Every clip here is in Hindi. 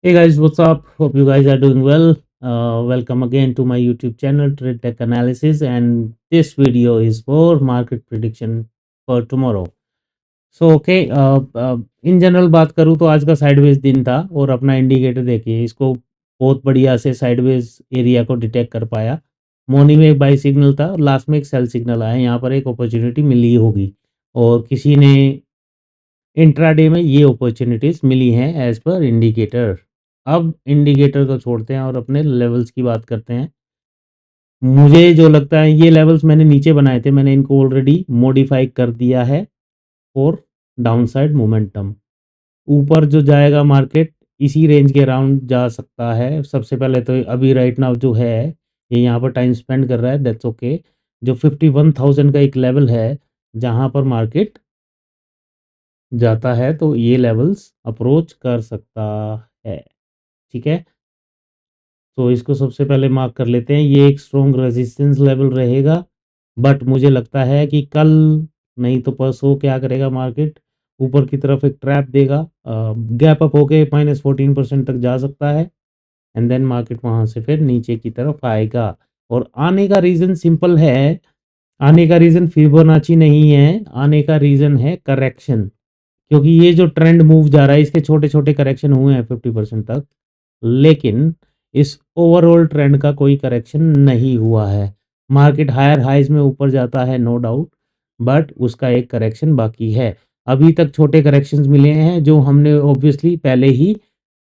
Hey guys, what's up? Hope you guys are doing well. Welcome again to my YouTube channel, Trade Tech Analysis, and this video is for market prediction for tomorrow. In general बात करूँ तो आज का साइडवेज दिन था और अपना इंडिकेटर देखिए, इसको बहुत बढ़िया से साइडवेज एरिया को डिटेक्ट कर पाया। मॉर्निंग में एक बाई सिग्नल था और लास्ट में एक सेल सिग्नल आया। यहाँ पर एक अपॉर्चुनिटी मिली होगी और किसी ने इंट्राडे में ये अपॉर्चुनिटीज मिली हैं एज पर इंडिकेटर। अब इंडिकेटर को छोड़ते हैं और अपने लेवल्स की बात करते हैं। मुझे जो लगता है ये लेवल्स मैंने नीचे बनाए थे, मैंने इनको ऑलरेडी मॉडिफाई कर दिया है फॉर डाउनसाइड मोमेंटम। ऊपर जो जाएगा मार्केट इसी रेंज के अराउंड जा सकता है। सबसे पहले तो अभी राइट नाउ जो है ये यहाँ पर टाइम स्पेंड कर रहा है, दैट्स ओके। जो 51,000 का एक लेवल है जहाँ पर मार्केट जाता है तो ये लेवल्स अप्रोच कर सकता है। ठीक है, तो इसको सबसे पहले मार्क कर लेते हैं। ये एक स्ट्रॉन्ग रेजिस्टेंस लेवल रहेगा, बट मुझे लगता है कि कल नहीं तो परसों क्या करेगा मार्केट, ऊपर की तरफ एक ट्रैप देगा, गैप अप होके -14% तक जा सकता है एंड देन मार्केट वहाँ से फिर नीचे की तरफ आएगा। और आने का रीज़न सिंपल है, आने का रीज़न फिबोनाची नहीं है, आने का रीज़न है करेक्शन। क्योंकि ये जो ट्रेंड मूव जा रहा है इसके छोटे छोटे करेक्शन हुए हैं 50% तक, लेकिन इस ओवरऑल ट्रेंड का कोई करेक्शन नहीं हुआ है। मार्केट हायर हाइज में ऊपर जाता है नो डाउट, बट उसका एक करेक्शन बाकी है। अभी तक छोटे करेक्शंस मिले हैं जो हमने ऑब्वियसली पहले ही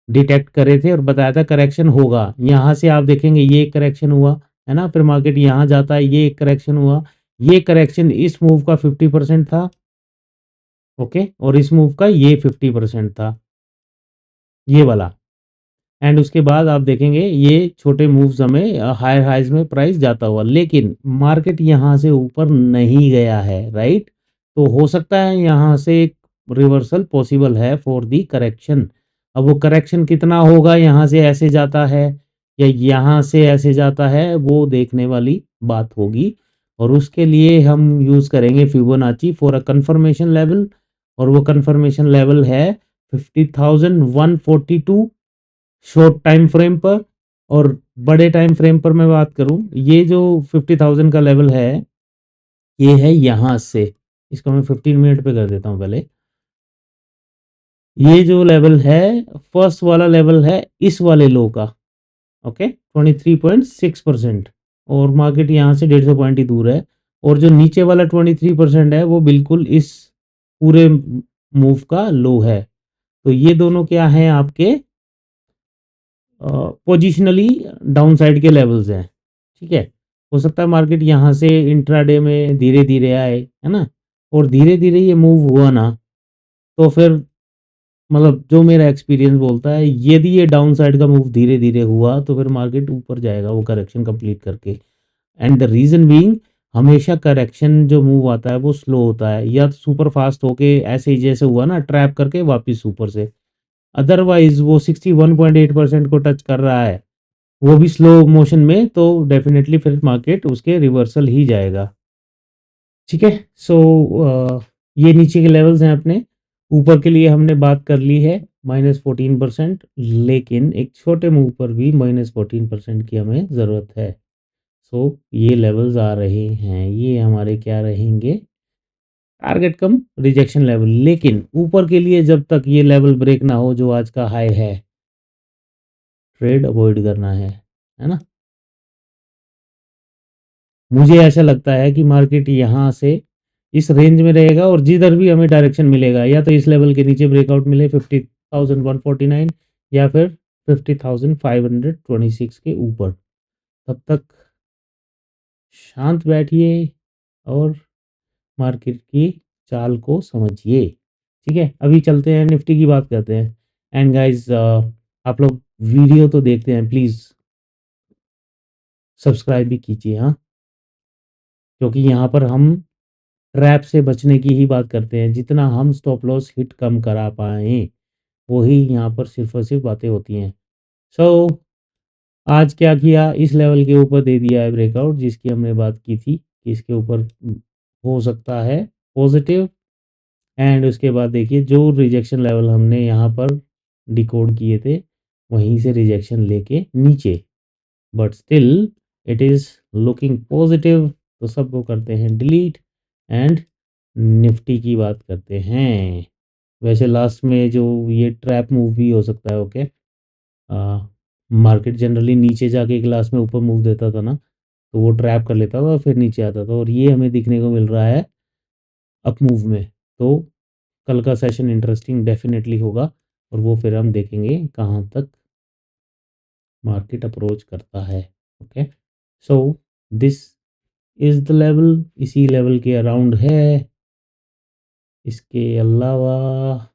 डिटेक्ट करे थे और बताया था करेक्शन होगा। यहाँ से आप देखेंगे ये एक करेक्शन हुआ है ना, फिर मार्केट यहाँ जाता है, ये एक करेक्शन हुआ। ये करेक्शन इस मूव का 50% था, ओके, और इस मूव का ये 50% था, ये वाला। एंड उसके बाद आप देखेंगे ये छोटे मूव्स हमें हायर हाइज में प्राइस जाता हुआ, लेकिन मार्केट यहाँ से ऊपर नहीं गया है, राइट। तो हो सकता है यहाँ से एक रिवर्सल पॉसिबल है फॉर दी करेक्शन। अब वो करेक्शन कितना होगा, यहाँ से ऐसे जाता है या यहाँ से ऐसे जाता है, वो देखने वाली बात होगी। और उसके लिए हम यूज़ करेंगे Fibonacci for a confirmation level, और वो कंफर्मेशन लेवल है 50,142 शॉर्ट टाइम फ्रेम पर। और बड़े टाइम फ्रेम पर मैं बात करूं, ये जो 50,000 का लेवल है ये है यहाँ से, इसको मैं 15 मिनट पे कर देता हूं पहले। ये जो लेवल है फर्स्ट वाला लेवल है इस वाले लो का, ओके, 23.6%। और मार्केट यहाँ से 150 पॉइंट ही दूर है। और जो नीचे वाला 23% है वो बिल्कुल इस पूरे मूव का लो है। तो ये दोनों क्या है आपके पोजिशनली डाउन साइड के लेवल्स हैं। ठीक है, हो सकता है मार्केट यहाँ से इंट्राडे में धीरे धीरे आए, है ना, और धीरे धीरे ये मूव हुआ ना, तो फिर मतलब जो मेरा एक्सपीरियंस बोलता है यदि ये डाउन साइड का मूव धीरे धीरे हुआ तो फिर मार्केट ऊपर जाएगा वो करेक्शन कंप्लीट करके। एंड द रीज़न बीइंग, हमेशा करेक्शन जो मूव आता है वो स्लो होता है, या तो सुपर फास्ट होके ऐसे ही जैसे हुआ ना ट्रैप करके वापस ऊपर से। अदरवाइज वो 61.8% को टच कर रहा है, वो भी स्लो मोशन में, तो डेफिनेटली फिर मार्केट उसके रिवर्सल ही जाएगा। ठीक है, सो ये नीचे के लेवल्स हैं अपने। ऊपर के लिए हमने बात कर ली है -14%, लेकिन एक छोटे मूव पर भी -14% की हमें ज़रूरत है। सो ये लेवल्स आ रहे हैं, ये हमारे क्या रहेंगे, टारगेट कम रिजेक्शन लेवल। लेकिन ऊपर के लिए जब तक ये लेवल ब्रेक ना हो जो आज का हाई है, ट्रेड अवॉइड करना है ना। मुझे ऐसा लगता है कि मार्केट यहाँ से इस रेंज में रहेगा और जिधर भी हमें डायरेक्शन मिलेगा, या तो इस लेवल के नीचे ब्रेकआउट मिले 50,149, या फिर 50,526 के ऊपर। तब तक शांत बैठिए और मार्केट की चाल को समझिए। ठीक है, अभी चलते हैं निफ्टी की बात करते हैं। एंड गाइज, आप लोग वीडियो तो देखते हैं, प्लीज़ सब्सक्राइब भी कीजिए, हाँ, क्योंकि यहाँ पर हम ट्रैप से बचने की ही बात करते हैं। जितना हम स्टॉप लॉस हिट कम करा पाएँ, वही यहाँ पर सिर्फ़ और सिर्फ़ बातें होती हैं। सो आज क्या किया, इस लेवल के ऊपर दे दिया है ब्रेकआउट, जिसकी हमने बात की थी कि इसके ऊपर हो सकता है पॉजिटिव। एंड उसके बाद देखिए जो रिजेक्शन लेवल हमने यहाँ पर डिकोड किए थे, वहीं से रिजेक्शन लेके नीचे, but still it is looking positive. तो सबको करते हैं डिलीट एंड निफ्टी की बात करते हैं। वैसे लास्ट में जो ये ट्रैप मूव भी हो सकता है, ओके। मार्केट जनरली नीचे जाके एक लास्ट में ऊपर मूव देता था ना, तो वो ट्रैप कर लेता था और फिर नीचे आता था, और ये हमें दिखने को मिल रहा है अप मूव में। तो कल का सेशन इंटरेस्टिंग डेफिनेटली होगा, और वो फिर हम देखेंगे कहाँ तक मार्केट अप्रोच करता है। Okay, so this is the level, इसी लेवल के अराउंड है। इसके अलावा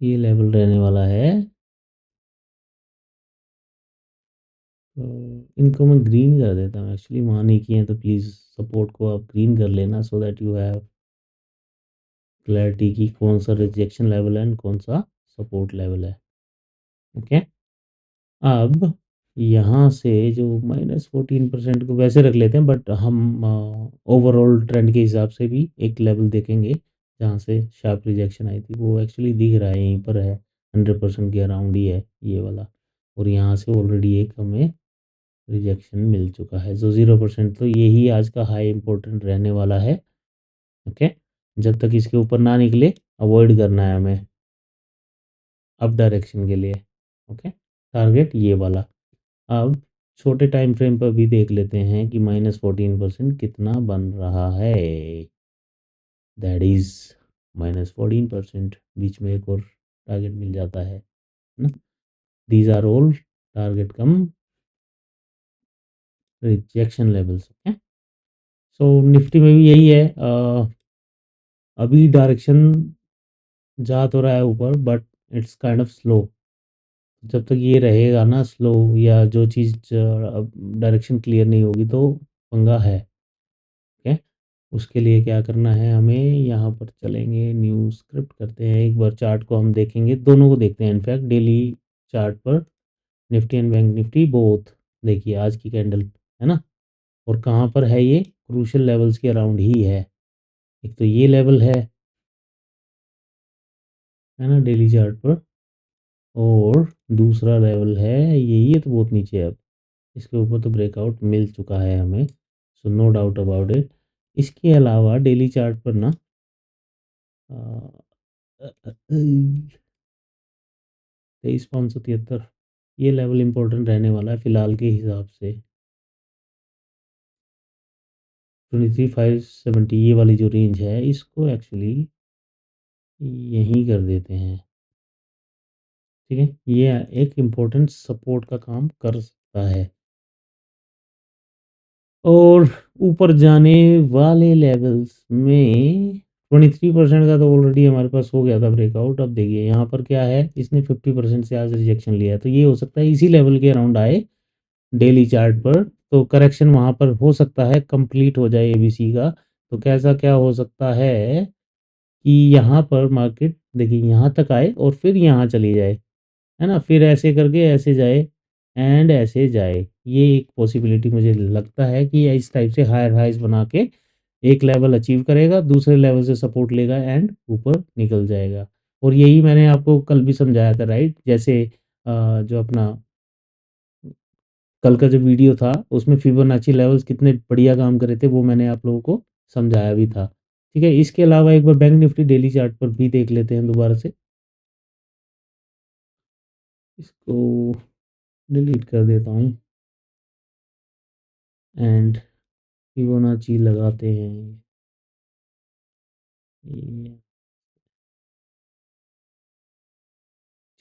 ये लेवल रहने वाला है, तो इनको मैं ग्रीन कर देता हूँ। एक्चुअली वहाँ नहीं किए हैं, तो प्लीज़ सपोर्ट को आप ग्रीन कर लेना, so that you have clarity कि कौन सा रिजेक्शन लेवल है एंड कौन सा सपोर्ट लेवल है। ओके, अब यहाँ से जो -14% को वैसे रख लेते हैं, बट हम ओवरऑल ट्रेंड के हिसाब से भी एक लेवल देखेंगे जहाँ से शार्प रिजेक्शन आई थी। वो एक्चुअली दिख रहा है, यहीं पर है, 100% के अराउंड ही है ये वाला। और यहाँ से ऑलरेडी एक हमें रिजेक्शन मिल चुका है, जो 0%, तो यही आज का हाई इम्पोर्टेंट रहने वाला है। ओके, जब तक इसके ऊपर ना निकले अवॉइड करना है हमें अप डायरेक्शन के लिए। ओके, टारगेट ये वाला। अब छोटे टाइम फ्रेम पर भी देख लेते हैं कि -14% कितना बन रहा है। That is -14%। बीच में एक और टारगेट मिल जाता है ना। These are all target cum rejection levels. Okay, so Nifty में भी यही है। अभी डायरेक्शन जा तो रहा है ऊपर, but it's kind of slow. जब तक ये रहेगा ना स्लो, या जो चीज़ डायरेक्शन क्लियर नहीं होगी, तो पंगा है। ओके, उसके लिए क्या करना है हमें, यहाँ पर चलेंगे, न्यू स्क्रिप्ट करते हैं, एक बार चार्ट को हम देखेंगे, दोनों को देखते हैं इनफैक्ट डेली चार्ट पर। Nifty and bank Nifty both, देखिए आज की कैंडल है ना, और कहाँ पर है ये, क्रूशियल लेवल्स के अराउंड ही है। एक तो ये लेवल है ना डेली चार्ट पर, और दूसरा लेवल है यही है, तो बहुत नीचे है अब। इसके ऊपर तो ब्रेकआउट मिल चुका है हमें, so no doubt about it. इसके अलावा डेली चार्ट पर ना 23,573 ये लेवल इंपॉर्टेंट रहने वाला है फिलहाल के हिसाब से। 23,570 ये वाली जो रेंज है, इसको एक्चुअली यहीं कर देते हैं। ठीक है, ये एक इम्पोर्टेंट सपोर्ट का काम कर सकता है। और ऊपर जाने वाले लेवल्स में 23% का तो ऑलरेडी हमारे पास हो गया था ब्रेकआउट। अब देखिए यहाँ पर क्या है, इसने 50% से आज रिजेक्शन लिया है, तो ये हो सकता है इसी लेवल के अराउंड आए डेली चार्ट पर। तो करेक्शन वहाँ पर हो सकता है, कंप्लीट हो जाए एबीसी का। तो कैसा क्या हो सकता है कि यहाँ पर मार्केट देखिए यहाँ तक आए और फिर यहाँ चली जाए, है ना, फिर ऐसे करके ऐसे जाए एंड ऐसे जाए। ये एक पॉसिबिलिटी मुझे लगता है कि ये इस टाइप से हायर हाइज बना के एक लेवल अचीव करेगा, दूसरे लेवल से सपोर्ट लेगा एंड ऊपर निकल जाएगा। और यही मैंने आपको कल भी समझाया था, राइट। जैसे जो अपना कल का जो वीडियो था, उसमें फिबोनाची लेवल्स कितने बढ़िया काम करे थे, वो मैंने आप लोगों को समझाया भी था। ठीक है, इसके अलावा एक बार बैंक निफ्टी डेली चार्ट पर भी देख लेते हैं दोबारा से। इसको डिलीट कर देता हूँ एंड फिबोनाची लगाते हैं। ये-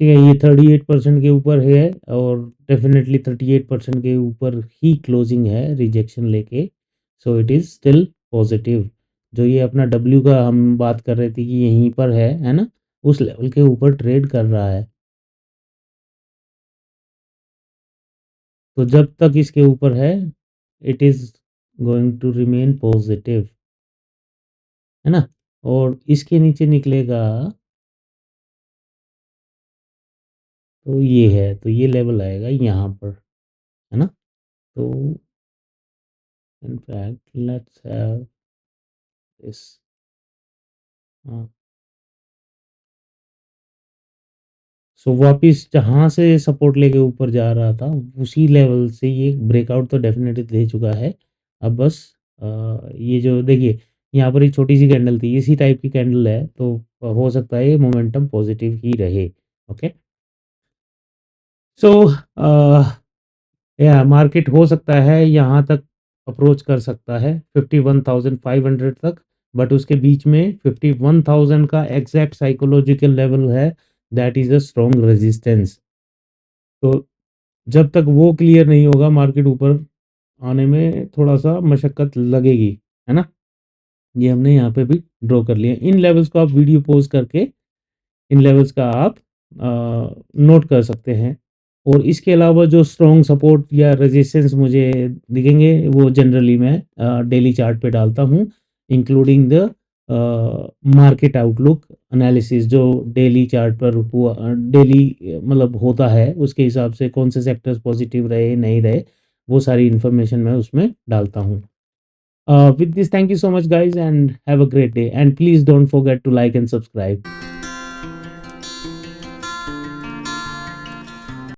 ठीक है, ये 38% के ऊपर है, और डेफिनेटली 38% के ऊपर ही क्लोजिंग है रिजेक्शन लेके। So it is still positive. जो ये अपना डब्ल्यू का हम बात कर रहे थे कि यहीं पर है ना, उस लेवल के ऊपर ट्रेड कर रहा है। तो जब तक इसके ऊपर है, it is going to remain positive, है ना। और इसके नीचे निकलेगा, तो ये है, तो ये लेवल आएगा यहाँ पर, है ना। तो इनफैक्ट लेट्स हैव दिस। हाँ। सो वापिस जहाँ से सपोर्ट लेके ऊपर जा रहा था, उसी लेवल से ये ब्रेकआउट तो डेफ़िनेटली दे चुका है। अब बस ये जो देखिए, यहाँ पर एक छोटी-सी कैंडल थी, इसी टाइप की कैंडल है, तो हो सकता है ये मोमेंटम पॉज़िटिव ही रहे। ओके? सो या मार्केट हो सकता है यहाँ तक अप्रोच कर सकता है 51,500 तक, बट उसके बीच में 51,000 का एग्ज़ैक्ट साइकोलॉजिकल लेवल है, that is a strong resistance. तो जब तक वो क्लियर नहीं होगा, मार्केट ऊपर आने में थोड़ा-सा मशक्कत लगेगी, है ना? ये हमने यहाँ पे भी ड्रॉ कर लिया। इन लेवल्स को आप वीडियो पॉज़ करके इन लेवल्स का आप नोट कर सकते हैं। और इसके अलावा जो स्ट्रॉन्ग सपोर्ट या रेजिस्टेंस मुझे दिखेंगे, वो जनरली मैं डेली चार्ट पे डालता हूँ, including the market outlook analysis जो डेली चार्ट पर हुआ, डेली मतलब होता है, उसके हिसाब से कौन से सेक्टर्स पॉजिटिव रहे, नहीं रहे, वो सारी इन्फॉर्मेशन मैं उसमें डालता हूँ। With this, thank you so much, guys, and have a great day. And please don't forget to like and subscribe.